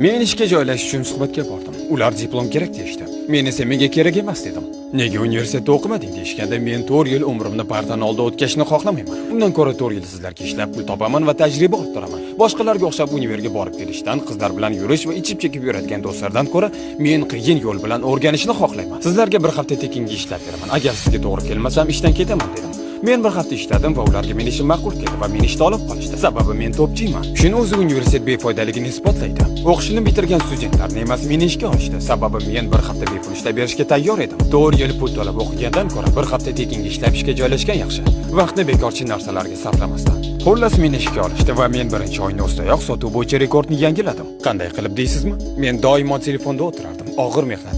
Men ishga joylashish uchun suhbatga bordim. Ular diplom kerak deyishdi. Men esa menga kerak emas dedim. Nega universitetda o'qimading deyishganda men 4 yil umrimni partaning oldida o'tkazishni xohlamayman. Undan ko'ra 4 yil sizlarga ishlab pul topaman va tajriba orttiraman. Boshqalarga o'xshab univerga borib kelishdan, qizlar bilan yurish va ichib chekib yuradigan do'stlardan ko'ra men qiyin yo'l bilan o'rganishni xohlayman. Sizlarga bir hafta tekinga ishlab beraman. Agar sizga to'g'ri kelmasam ishdan ketaman dedim. Men bir hafta ishladim va ularga men ishim ma'qul keldi va meni ishdan olib qolishdi. Sababi men topchiyman. Shuni o'zi universitet befoydaligini isbotlaydi. O'qishni bitirgan studentlarni emas, meni ishga olishdi. Sababi men bir hafta bepul ishlab berishga tayyor edim. 4 yil pul to'lab o'qigandan ko'ra bir hafta tekinga ishlab ishga joylashgan yaxshi. Vaqtni bekorchi narsalarga sarflamasdan. Xullas meni ishga olishdi va men birinchi oyning o'zidayoq sotuv bo'yicha rekordni yangiladim. Qanday qilib deysizmi? Men doimo telefonda o'tirardim. Og'ir mehnat.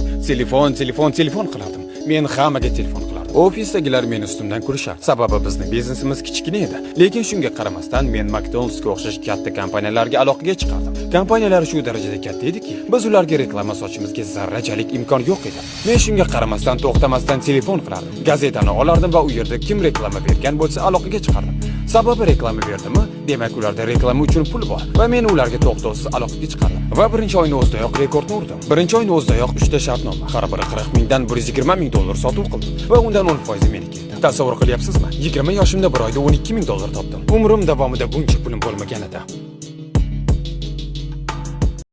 Telefon qilardim. Men hammaga telefon qilardim. Ofisdagilar meni ustimdan kulishardi. Sababi bizning biznesimiz kichkina edi. Lekin shunga qaramasdan men McDonald'sga o'xshash katta kompaniyalarga aloqaga chiqardim. Kompaniyalar shu darajada katta ediki, biz ularga reklama sochishimizga zarrachalik imkon yo'q edi. Men shunga qaramasdan to'xtamasdan telefon qilardim. Gazetani olardim va u yerda kim reklama bergan bo'lsa aloqaga chiqardim. Sababi reklama berdimi? Demak, ularda reklama uchun pul bor va men ularga to'xtovsiz aloqaga chiqardim. Va birinchi oyning o'zidayoq rekordni urdim. Birinchi oyning o'zidayoq 3 ta shartnoma, har biri 40 mingdan 120 ming dollar sotuv qildim va undan 10% meniki edi. Tasavvur qilyapsizmi? 20 yoshimda bir oyda 12 ming dollar topdim. Umrim davomida buncha pulim bo'lmagan edi.